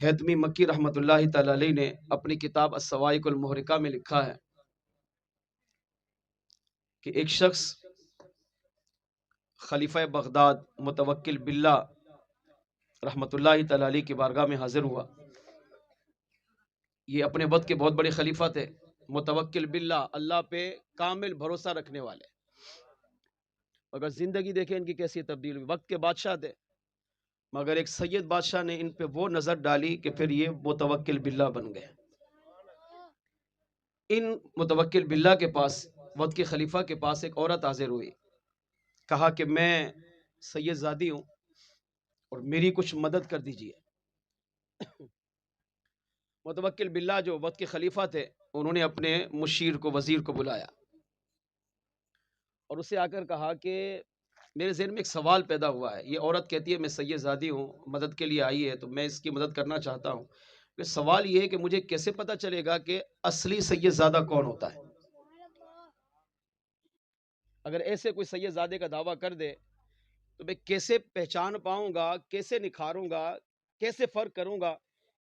حیتمی مکی رحمۃ اللہ تعالی علیہ نے اپنی کتاب الصواعق المحرقہ میں لکھا ہے کہ ایک شخص خلیفہ بغداد متوکل باللہ رحمۃ اللہ تعالی علیہ کی بارگاہ میں حاضر ہوا۔ یہ اپنے وقت کے بہت بڑے خلیفہ تھے، متوکل باللہ، اللہ پہ کامل بھروسہ رکھنے والے۔ اگر زندگی دیکھیں ان کی کیسی تبدیل ہوئی، وقت کے بادشاہ تھے مگر ایک سید بادشاہ نے ان پہ وہ نظر ڈالی کہ پھر یہ متوکل باللہ بن گئے۔ ان متوکل باللہ کے پاس، وقت کے خلیفہ کے پاس ایک عورت حاضر ہوئی، کہا کہ میں سید زادی ہوں اور میری کچھ مدد کر دیجیے۔ متوکل باللہ جو وقت کے خلیفہ تھے انہوں نے اپنے مشیر کو، وزیر کو بلایا اور اسے آ کر کہا کہ میرے ذہن میں ایک سوال پیدا ہوا ہے، یہ عورت کہتی ہے میں سید زادی ہوں، مدد کے لیے آئی ہے تو میں اس کی مدد کرنا چاہتا ہوں۔ سوال یہ ہے کہ مجھے کیسے پتا چلے گا کہ اصلی سید زادہ کون ہوتا ہے؟ اگر ایسے کوئی سید زادے کا دعویٰ کر دے تو میں کیسے پہچان پاؤں گا، کیسے نکھاروں گا، کیسے فرق کروں گا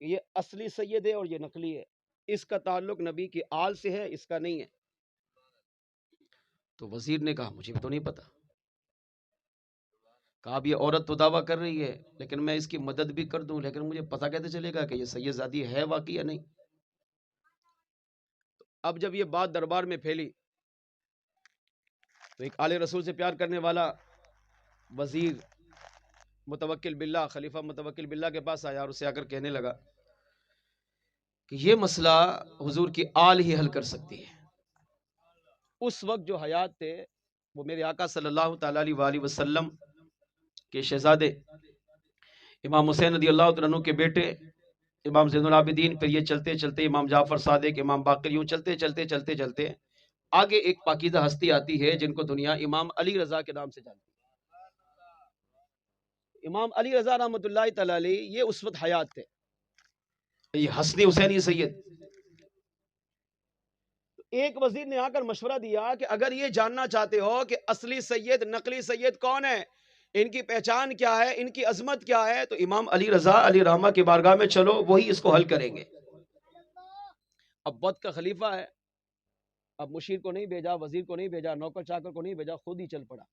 کہ یہ اصلی سید ہے اور یہ نقلی ہے، اس کا تعلق نبی کی آل سے ہے، اس کا نہیں ہے؟ تو وزیر نے کہا مجھے تو نہیں پتا۔ کہا اب یہ عورت تو دعویٰ کر رہی ہے لیکن میں اس کی مدد بھی کر دوں، لیکن مجھے پتا کیسے چلے گا کہ یہ سید زادی ہے واقعی یا نہیں؟ اب جب یہ بات دربار میں پھیلی تو ایک آل رسول سے پیار کرنے والا وزیر متوکل باللہ، خلیفہ متوکل باللہ کے پاس آیا اور اسے آ کر کہنے لگا کہ یہ مسئلہ حضور کی آل ہی حل کر سکتی ہے۔ اس وقت جو حیات تھے وہ میرے آقا صلی اللہ تعالی علیہ وآلہ وسلم کے شہزادے امام حسین رضی اللہ عنہ کے بیٹے امام زین العابدین، پھر یہ چلتے چلتے امام جعفر صادق، امام باقر، یوں چلتے چلتے چلتے چلتے آگے ایک پاکیزہ ہستی آتی ہے جن کو دنیا امام علی رضا کے نام سے جانتی ہے۔ امام علی رضا رحمۃ اللہ تعالی علیہ یہ اس وقت حیات تھے، یہ حسنی حسینی سید۔ ایک وزیر نے آ کر مشورہ دیا کہ اگر یہ جاننا چاہتے ہو کہ اصلی سید نقلی سید کون ہے، ان کی پہچان کیا ہے، ان کی عظمت کیا ہے، تو امام علی رضا علی رحمہ کی بارگاہ میں چلو، وہی اس کو حل کریں گے۔ اب وقت کا خلیفہ ہے، اب مشیر کو نہیں بھیجا، وزیر کو نہیں بھیجا، نوکر چاکر کو نہیں بھیجا، خود ہی چل پڑا۔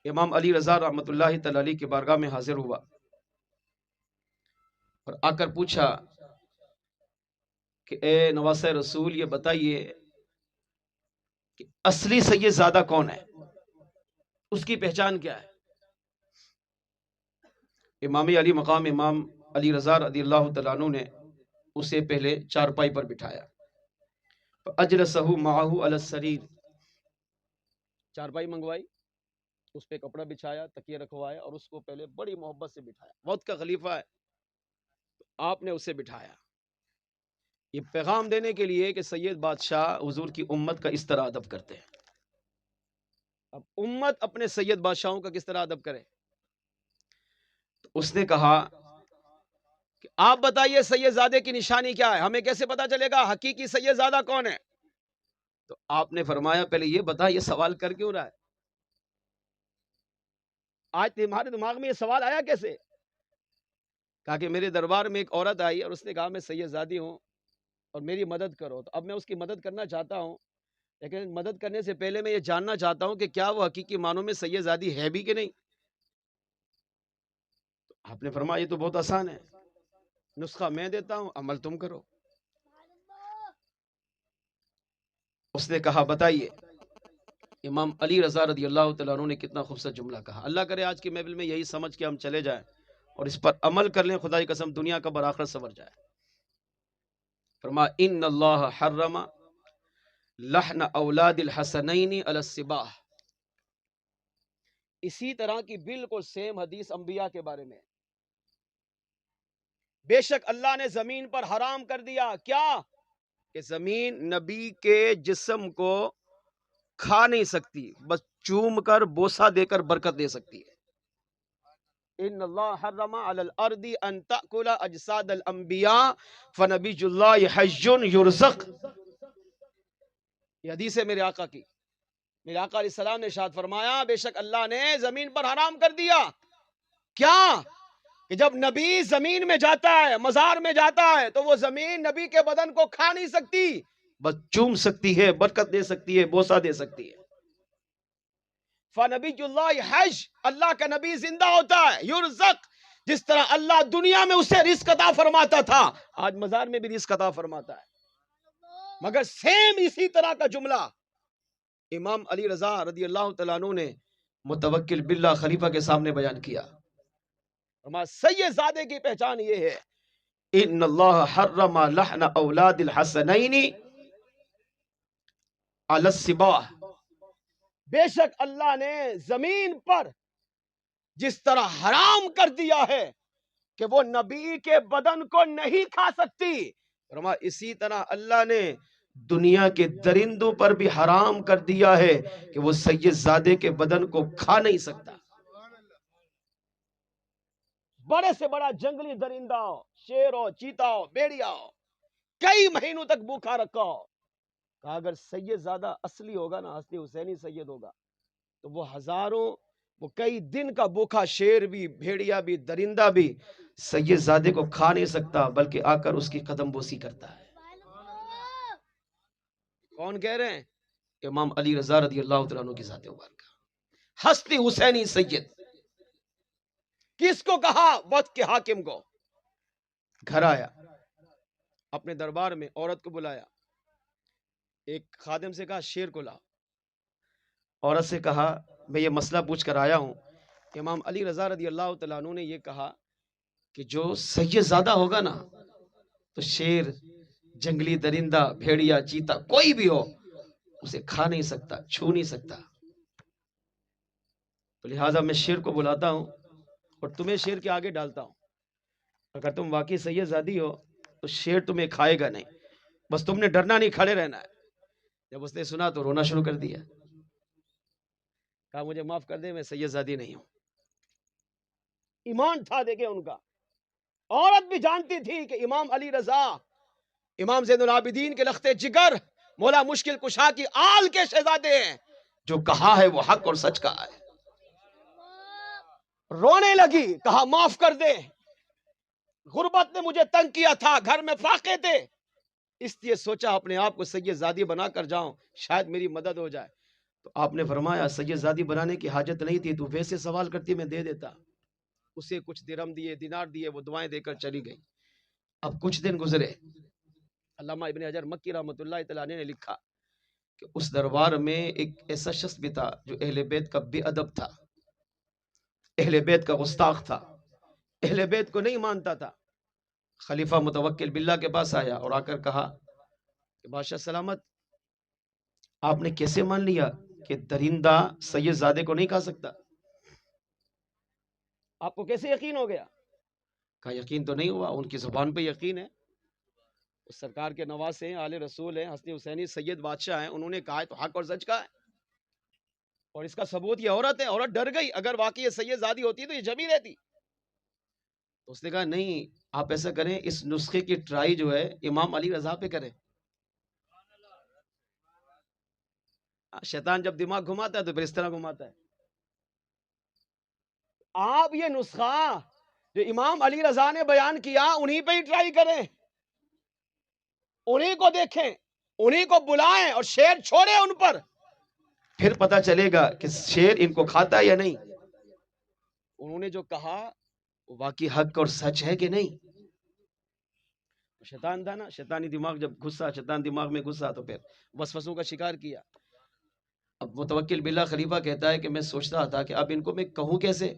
امام علی رضا رحمۃ اللہ تعالی علیہ کی بارگاہ میں حاضر ہوا اور آ کر پوچھا کہ اے نواسہ رسول یہ بتائیے کہ اصلی سید زادہ کون ہے، اس کی پہچان کیا ہے؟ امام علی مقام امام علی رضا رضی اللہ تعالیٰ عنہ نے اسے پہلے چارپائی پر بٹھایا، اجلسہ معہ علی السریر، چارپائی منگوائی، اس پہ کپڑا بچھایا، تکیے رکھوایا اور اس کو پہلے بڑی محبت سے بٹھایا۔ وقت کا خلیفہ ہے تو آپ نے اسے بٹھایا، یہ پیغام دینے کے لیے کہ سید بادشاہ حضور کی امت کا اس طرح ادب کرتے ہیں۔ اب امت اپنے سید بادشاہوں کا کس طرح ادب کرے؟ تو اس نے کہا کہ آپ بتائیے سید زادے کی نشانی کیا ہے، ہمیں کیسے پتا چلے گا حقیقی سید زادہ کون ہے؟ تو آپ نے فرمایا پہلے یہ بتا یہ سوال کر کیوں رہا ہے؟ آج تمہارے دماغ میں یہ سوال آیا کیسے؟ کہا کہ میرے دربار میں ایک عورت آئی اور اس نے کہا میں سید زادی ہوں اور میری مدد کرو، تو اب میں اس کی مدد کرنا چاہتا ہوں، لیکن مدد کرنے سے پہلے میں یہ جاننا چاہتا ہوں کہ کیا وہ حقیقی معنوں میں سید زادی ہے بھی کہ نہیں؟ تو آپ نے فرمایا یہ تو بہت آسان ہے، نسخہ میں دیتا ہوں، عمل تم کرو۔ اس نے کہا بتائیے۔ امام علی رضا رضی اللہ تعالیٰ عنہ نے کتنا خوبصورت جملہ کہا، اللہ کرے آج کی محفل میں یہی سمجھ کے ہم چلے جائیں اور اس پر عمل کر لیں، خدا کی قسم دنیا کا برآخرت سنور جائے۔ فرمایا ان اللہ حرم لحن اولاد الحسنین علی السباح، اسی طرح کی بالکل سیم حدیث انبیاء کے بارے میں، بے شک اللہ نے زمین پر حرام کر دیا کیا کہ زمین نبی کے جسم کو کھا نہیں سکتی، بس چوم کر بوسہ دے کر برکت دے سکتی ہے۔ ان اللہ حرم علی الارض ان تأکل اجساد الانبیاء فنبی اللہ حی یرزق، یہ حدیث ہے میرے آقا کی۔ میرے آقا علیہ السلام نے ارشاد فرمایا بے شک اللہ نے زمین پر حرام کر دیا کیا کہ جب نبی زمین میں جاتا ہے، مزار میں جاتا ہے، تو وہ زمین نبی کے بدن کو کھا نہیں سکتی، بس چوم سکتی ہے، برکت دے سکتی ہے، بوسہ دے سکتی ہے۔ فنبی اللہ حج، اللہ کا نبی زندہ ہوتا ہے، یرزق، جس طرح اللہ دنیا میں اسے رزق عطا فرماتا تھا، آج مزار میں بھی رزق عطا فرماتا ہے۔ مگر سیم اسی طرح کا جملہ امام علی رضا رضی اللہ تعالیٰ عنہ نے متوکل باللہ خلیفہ کے سامنے بیان کیا۔ ہمارا سید زادے کی پہچان یہ ہے، ان اللہ حرم لحن اولاد الحسنین علی السباع، بے شک اللہ نے زمین پر جس طرح حرام کر دیا ہے کہ وہ نبی کے بدن کو نہیں کھا سکتی، فرمایا اسی طرح اللہ نے دنیا کے درندوں پر بھی حرام کر دیا ہے کہ وہ سید زادے کے بدن کو کھا نہیں سکتا۔ بڑے سے بڑا جنگلی درندہ ہو، شیر ہو، چیتا ہو، بیڑیا ہو، کئی مہینوں تک بھوکا رکھا ہو، کہا اگر سید زادہ اصلی ہوگا نا، اصلی حسینی سید ہوگا، تو وہ ہزاروں، وہ کئی دن کا بھوکا شیر بھی، بھیڑیا بھی، درندہ بھی سید زادے کو کھا نہیں سکتا، بلکہ آ کر اس کی قدم بوسی کرتا ہے۔ کون کہہ رہے ہیں؟ امام علی رضا رضی اللہ تعالیٰ عنہ کی ذات مبارکہ، ہستی حسینی سید۔ کس کو کہا؟ وقت کے حاکم کو۔ گھر آیا، اپنے دربار میں عورت کو بلایا، ایک خادم سے کہا شیر کو لا۔ عورت سے کہا میں یہ مسئلہ پوچھ کر آیا ہوں، امام علی رضا رضی اللہ تعالیٰ عنہ نے یہ کہا کہ جو سید زادہ ہوگا نا، تو شیر، جنگلی درندہ، بھیڑیا، چیتا، کوئی بھی ہو، اسے کھا نہیں سکتا، چھو نہیں سکتا، تو لہٰذا میں شیر کو بلاتا ہوں اور تمہیں شیر کے آگے ڈالتا ہوں، اگر تم واقعی سید زادی ہو تو شیر تمہیں کھائے گا نہیں، بس تم نے ڈرنا نہیں، کھڑے رہنا ہے۔ جب اس نے سنا تو رونا شروع کر دیا، کہا مجھے معاف کر دے، میں سید زادی نہیں ہوں۔ ایمان تھا دیکھیں ان کا۔ عورت بھی جانتی تھی کہ امام علی رضا، امام زین العابدین کے لخت جگر، مولا مشکل کشا کی آل کے شہزادے ہیں، جو کہا ہے وہ حق اور سچ کہا ہے۔ رونے لگی، کہا معاف کر دے، غربت نے مجھے تنگ کیا تھا، گھر میں فاقے تھے، اس لیے سوچا اپنے آپ کو سید زادی بنا کر جاؤں، شاید میری مدد ہو جائے۔ تو آپ نے فرمایا سید زادی بنانے کی حاجت نہیں تھی، تو ویسے سوال کرتی میں دے دیتا۔ اسے کچھ درہم دیے، دینار دیے، وہ دعائیں دے کر چلی گئی۔ اب کچھ دن گزرے، علامہ ابن حجر مکی رحمۃ اللہ تعالیٰ نے لکھا کہ اس دربار میں ایک ایسا شخص بھی تھا جو اہل بیت کا بے ادب تھا، اہل بیت کا گستاخ تھا، اہل بیت کو نہیں مانتا تھا۔ خلیفہ متوکل باللہ کے پاس آیا اور آ کر کہا کہ بادشاہ سلامت، آپ نے کیسے مان لیا کہ درندہ سید زادے کو نہیں کھا سکتا؟ آپ کو کیسے یقین ہو گیا؟ کہا یقین تو نہیں ہوا، ان کی زبان پہ یقین ہے، اس سرکار کے نواسے ہیں، آل رسول ہیں، حسنی حسینی سید بادشاہ ہیں، انہوں نے کہا ہے تو حق اور سچ کا ہے۔ اور اس کا ثبوت یہ عورت ہے، عورت ڈر گئی، اگر واقعی یہ سید زادی ہوتی تو یہ جمی رہتی۔ تو اس نے کہا نہیں، آپ ایسا کریں، اس نسخے کی ٹرائی جو ہے امام علی رضا پہ کریں۔ شیطان جب دماغ گھماتا ہے تو پھر اس طرح گھماتا ہے۔ آپ یہ نسخہ جو امام علی رضا نے بیان کیا انہی پہ ہی ٹرائی کریں، انہی کو دیکھیں، انہی کو بلائیں اور شیر چھوڑیں ان پر، پھر پتا چلے گا کہ شیر ان کو کھاتا ہے یا نہیں۔ انہوں نے جو کہا وہ واقعی حق اور سچ ہے کہ نہیں۔ شیطان تھا نا، شیطانی دماغ جب گھسا، شیطان دماغ میں گھسا تو پھر وسوسوں کا شکار کیا۔ اب متوکل باللہ خلیفہ کہتا ہے کہ میں سوچ رہا تھا کہ اب ان کو میں کہوں کیسے،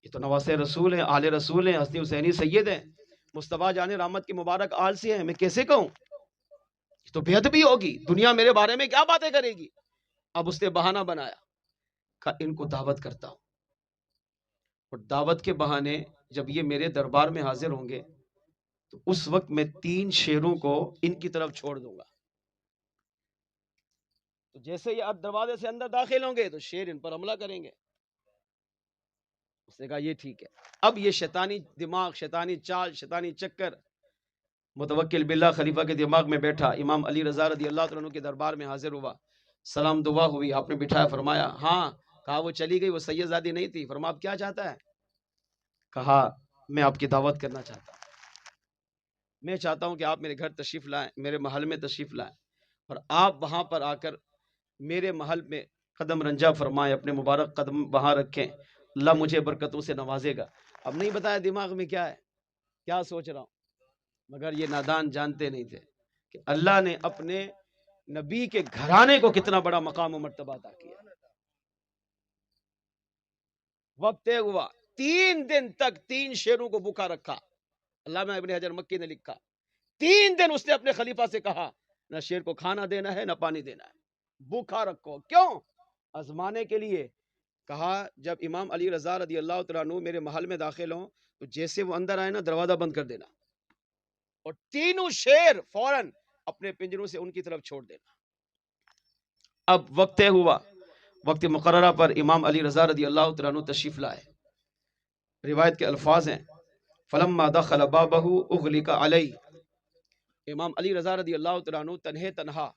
یہ تو نواسے رسول ہیں، آل رسول ہیں، حسنی حسینی سید ہیں، مصطفیٰ جان رحمت کی مبارک آل سے ہیں، میں کیسے کہوں، یہ تو بے ادبی ہوگی، دنیا میرے بارے میں کیا باتیں کرے گی۔ اب اس نے بہانہ بنایا، کہا ان کو دعوت کرتا ہوں، اور دعوت کے بہانے جب یہ میرے دربار میں حاضر ہوں گے تو اس وقت میں 3 شیروں کو ان کی طرف چھوڑ دوں گا، تو جیسے یہ اب دروازے سے اندر داخل ہوں گے تو شیر ان پر حملہ کریں گے۔ اس نے کہا یہ ٹھیک ہے۔ اب یہ شیطانی دماغ، شیطانی چال، شیطانی چکر متوکل باللہ خلیفہ کے دماغ میں بیٹھا، امام علی رضا رضی اللہ تعالیٰ عنہ کے دربار میں حاضر ہوا، سلام دعا ہوئی، آپ نے بٹھایا، فرمایا ہاں، کہا وہ چلی گئی، وہ سید زادی نہیں تھی، فرمایا اب کیا چاہتا ہے؟ کہا میں آپ کی دعوت کرنا چاہتا ہوں، میں چاہتا ہوں کہ آپ میرے گھر تشریف لائیں، میرے محل میں تشریف لائیں، اور آپ وہاں پر آ کر میرے محل میں قدم رنجا فرمائیں، اپنے مبارک قدم وہاں رکھیں، اللہ مجھے برکتوں سے نوازے گا۔ اب نہیں بتایا دماغ میں کیا ہے، کیا سوچ رہا ہوں، مگر یہ نادان جانتے نہیں تھے کہ اللہ نے اپنے نبی کے گھرانے کو کتنا بڑا مقام و مرتبہ عطا کیا۔ وقت طے ہوا، 3 دن تک 3 شیروں کو بھوکا رکھا۔ علامہ ابن حجر مکی نے لکھا 3 دن اس نے اپنے خلیفہ سے کہا نہ شیر کو کھانا دینا ہے نہ پانی دینا ہے، بھوکا رکھو۔ کیوں؟ آزمانے کے لیے۔ کہا جب امام علی رضا رضی اللہ تعالیٰ عنہ میرے محل میں داخل ہوں تو جیسے وہ اندر آئے نا دروازہ بند کر دینا، اور تینوں شیر فوراً اپنے پنجروں سے ان کی طرف چھوڑ دینا۔ اب وقت طے ہوا، وقت مقررہ پر امام علی رضا رضی اللہ تعالیٰ عنہ تشریف لائے۔ روایت کے الفاظ ہیں فلما دخل بابہ اغلق علی، امام علی رضا رضی اللہ تعالیٰ عنہ تنہا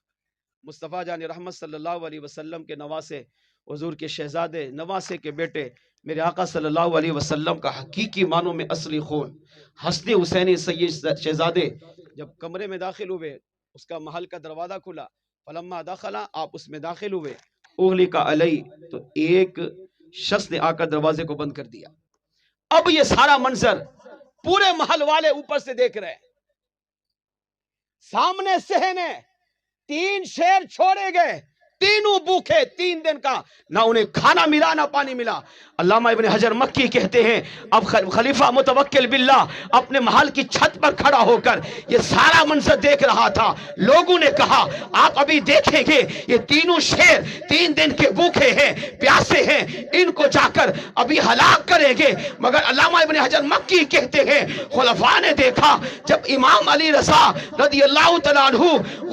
مصطفیٰ جان رحمت صلی اللہ علیہ وسلم کے نواسے، حضور کے شہزادے، نواسے کے بیٹے، میرے آقا صلی اللہ علیہ وسلم کا حقیقی معنوں میں اصلی خون، حسن حسینی سید شہزادے جب کمرے میں داخل ہوئے، اس کا محل کا دروازہ کھلا، فلما دخلا، آپ اس میں داخل ہوئے، اغلق علی، تو ایک شخص نے آ کر دروازے کو بند کر دیا۔ اب یہ سارا منظر پورے محل والے اوپر سے دیکھ رہے ہیں، سامنے صحنے 3 شیر چھوڑے گئے، تینوں بھوکے 3 دن کا، نہ انہیں کھانا ملا نہ پانی ملا۔ علامہ ابن حجر مکی کہتے ہیں اب خلیفہ متوکل باللہ اپنے محل کی چھت پر کھڑا ہو کر یہ سارا منظر دیکھ رہا تھا۔ لوگوں نے کہا آپ ابھی دیکھیں گے یہ تینوں شیر 3 دن کے بھوکے ہیں، پیاسے ہیں، ان کو جا کر ابھی ہلاک کریں گے۔ مگر علامہ ابن حجر مکی کہتے ہیں خلفاء نے دیکھا جب امام علی رضا رضی اللہ تعالیٰ عنہ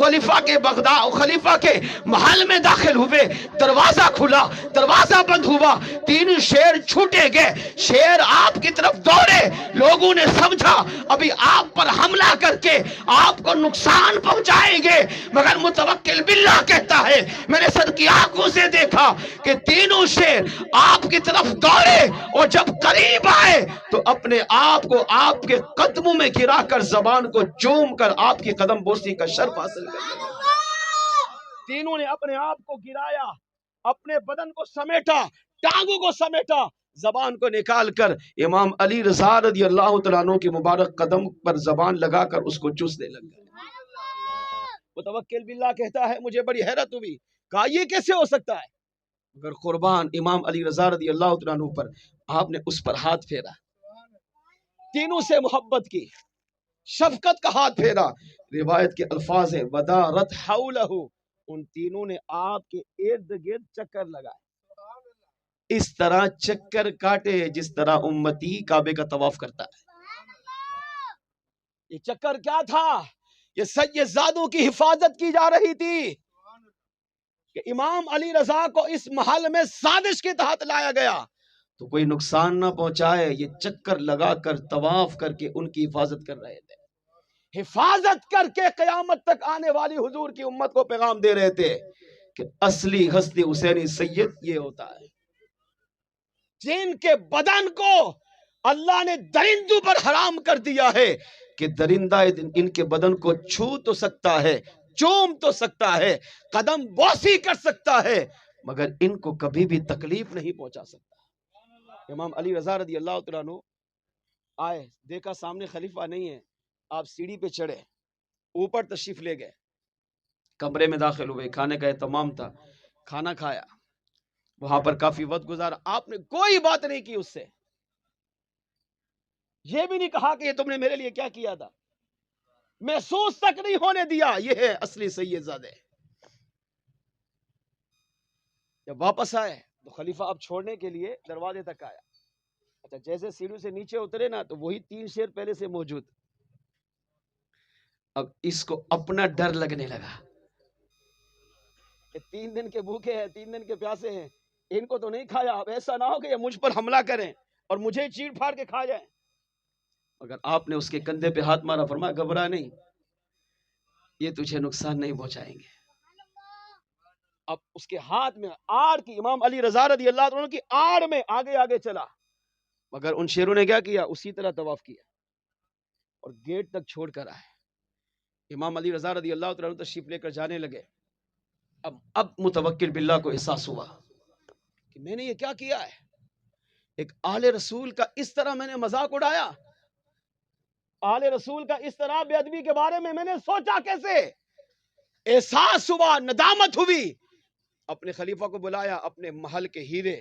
خلیفہ کے محل میں داخل ہوئے، دروازہ کھلا، دروازہ بند ہوا، 3 شیر چھوٹے گئے، شیر آپ کی طرف دوڑے۔ لوگوں نے سمجھا ابھی آپ پر حملہ کر کے آپ کو نقصان پہنچائیں گے، مگر متوکل باللہ کہتا ہے میں نے سر کی آنکھوں سے دیکھا کہ تینوں شیر آپ کی طرف دوڑے، اور جب قریب آئے تو اپنے آپ کو آپ کے قدموں میں گرا کر زبان کو چوم کر آپ کی قدم بوسی کا شرف حاصل کر۔ تینوں نے اپنے آپ کو گرایا، اپنے بدن کو سمیٹا، ٹانگوں کو سمیٹا، زبان کو نکال کر امام علی رضا رضی اللہ تعالیٰ عنہ کے مبارک قدم پر زبان لگا کر اس کو چوسنے لگ گئے۔ متوکل باللہ کہتا ہے مجھے بڑی حیرت ہوئی، کہا یہ کیسے ہو سکتا ہے؟ مگر قربان امام علی رضا رضی اللہ تعالیٰ عنہ پر آپ نے اس پر ہاتھ پھیرا، تینوں سے محبت کی، شفقت کا ہاتھ پھیرا۔ روایت کے الفاظ ہیں ودارت حولہ، ان تینوں نے آپ کے ارد گرد چکر لگائے، اس طرح چکر کاٹے جس طرح امتی کعبے کا طواف کرتا ہے۔ یہ چکر کیا تھا؟ یہ سید زادوں کی حفاظت کی جا رہی تھی کہ امام علی رضا کو اس محل میں سازش کے تحت لایا گیا تو کوئی نقصان نہ پہنچائے۔ یہ چکر لگا کر طواف کر کے ان کی حفاظت کر رہے تھے، حفاظت کر کے قیامت تک آنے والی حضور کی امت کو پیغام دے رہے تھے کہ اصلی حسن حسینی سید یہ ہوتا ہے جن کے بدن کو اللہ نے درندوں پر حرام کر دیا ہے کہ درندہ ان کے بدن کو چھو تو سکتا ہے، چوم تو سکتا ہے، قدم بوسی کر سکتا ہے، مگر ان کو کبھی بھی تکلیف نہیں پہنچا سکتا۔ امام علی رضا رضی اللہ تعالیٰ عنہ آئے، دیکھا سامنے خلیفہ نہیں ہے، آپ سیڑھی پہ چڑھے، اوپر تشریف لے گئے، کمرے میں داخل ہوئے، کھانے کا اہتمام تھا، کھانا کھایا، وہاں پر کافی وقت گزارا، آپ نے کوئی بات نہیں کی اس سے، یہ بھی نہیں کہا کہ یہ تم نے میرے لیے کیا کیا تھا، محسوس تک نہیں ہونے دیا۔ یہ ہے اصلی سید زادے۔ جب واپس آئے تو خلیفہ اب چھوڑنے کے لیے دروازے تک آیا، اچھا جیسے سیڑھیوں سے نیچے اترے نا تو وہی 3 شیر پہلے سے موجود، اب اس کو اپنا ڈر لگنے لگا کہ 3 دن کے بھوکے ہیں، 3 دن کے پیاسے ہیں، ان کو تو نہیں کھایا، اب ایسا نہ ہو کہ یہ مجھ پر حملہ کریں اور مجھے چیڑ پھاڑ کے کھا جائیں۔ مگر آپ نے اس کے کندھے پہ ہاتھ مارا، فرمایا گھبرا نہیں، یہ تجھے نقصان نہیں پہنچائیں گے۔ اب اس کے ہاتھ میں آڑ کی، امام علی رضا رضی اللہ عنہ کی آڑ میں آگے آگے چلا، مگر ان شیروں نے کیا کیا؟ اسی طرح طواف کیا اور گیٹ تک چھوڑ کر آئے۔ امام علی رضا رضی اللہ تعالیٰ عنہ تشریف لے کر جانے لگے۔ اب متوکل باللہ کو احساس ہوا کہ میں نے یہ کیا کیا ہے؟ ایک آل رسول کا اس طرح میں نے مذاق اڑایا، آل رسول کا اس طرح بے ادبی کے بارے میں نے سوچا کیسے؟ احساس ہوا، ندامت ہوئی۔ اپنے خلیفہ کو بلایا، اپنے محل کے ہیرے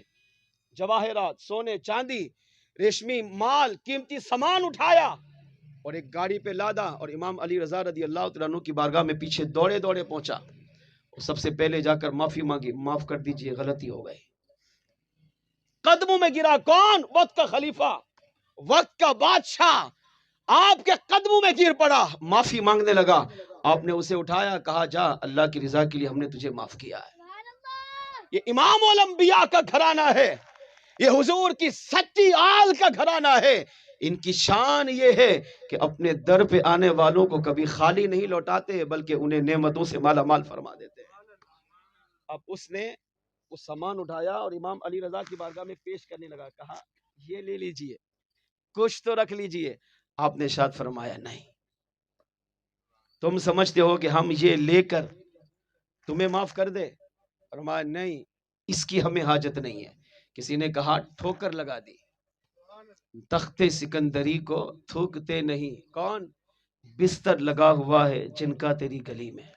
جواہرات، سونے چاندی، ریشمی مال، قیمتی سامان اٹھایا اور ایک گاڑی پہ لادا، اور امام علی رضا رضی اللہ تعالیٰ عنہ کی بارگاہ میں پیچھے دوڑے دوڑے پہنچا اور سب سے پہلے جا کر معافی مانگی، معاف کر دیجئے، غلطی ہو گئی۔ قدموں میں گرا، کون؟ وقت کا خلیفہ، وقت کا بادشاہ آپ کے قدموں میں گر پڑا، معافی مانگنے لگا۔ آپ نے اسے اٹھایا، کہا جا، اللہ کی رضا کے لیے ہم نے تجھے معاف کیا ہے۔ یہ امام الانبیاء کا گھرانہ ہے، یہ حضور کی سچی آل کا گھرانہ ہے۔ ان کی شان یہ ہے کہ اپنے در پہ آنے والوں کو کبھی خالی نہیں لوٹاتے، بلکہ انہیں نعمتوں سے مالا مال فرما دیتے ہیں۔ اب اس نے وہ سامان اٹھایا اور امام علی رضا کی بارگاہ میں پیش کرنے لگا، کہا یہ لے لیجئے، کچھ تو رکھ لیجئے۔ آپ نے ارشاد فرمایا نہیں، تم سمجھتے ہو کہ ہم یہ لے کر تمہیں معاف کر دے؟ فرمایا نہیں، اس کی ہمیں حاجت نہیں ہے۔ کسی نے کہا ٹھوکر لگا دی، تخت سکندری کو تھوکتے نہیں، کون؟ بستر لگا ہوا ہے جن کا تیری گلی میں۔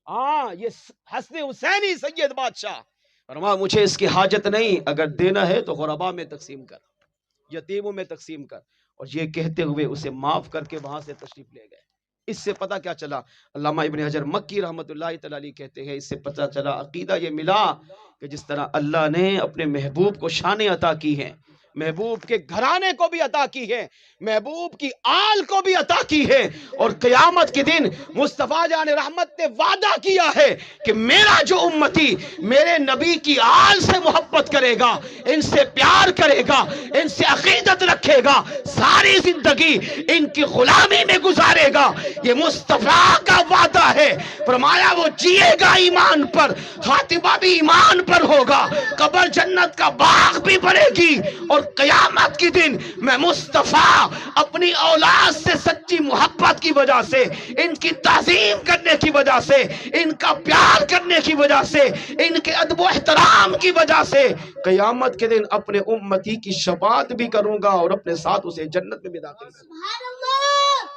ہاں، یہ حسن حسینی سید بادشاہ فرمایا مجھے اس کی حاجت نہیں، اگر دینا ہے تو غربا میں تقسیم کر، یتیموں میں تقسیم کر۔ اور یہ کہتے ہوئے اسے معاف کر کے وہاں سے تشریف لے گئے۔ اس سے پتہ کیا چلا؟ علامہ ابن حجر مکی رحمت اللہ تعالی علیہ کہتے ہیں اس سے پتہ چلا، عقیدہ یہ ملا کہ جس طرح اللہ نے اپنے محبوب کو شانیں عطا کی ہیں، محبوب کے گھرانے کو بھی عطا کی ہے، محبوب کی آل کو بھی عطا کی ہے، اور قیامت کے دن مصطفیٰ جان رحمت نے وعدہ کیا ہے کہ میرا جو امتی میرے نبی کی آل سے محبت کرے گا، ان سے پیار کرے گا، ان سے عقیدت رکھے گا، ساری زندگی ان کی غلامی میں گزارے گا، یہ مصطفیٰ کا وعدہ ہے۔ فرمایا وہ جیے گا ایمان پر، خاتمہ بھی ایمان پر ہوگا، قبر جنت کا باغ بھی بنے گی، اور قیامت کی دن میں مصطفیٰ اپنی اولاد سے سچی محبت کی وجہ سے، ان کی تعظیم کرنے کی وجہ سے، ان کا پیار کرنے کی وجہ سے، ان کے ادب و احترام کی وجہ سے قیامت کے دن اپنے امتی کی شفاعت بھی کروں گا اور اپنے ساتھ اسے جنت میں بھی داخل کروں گا۔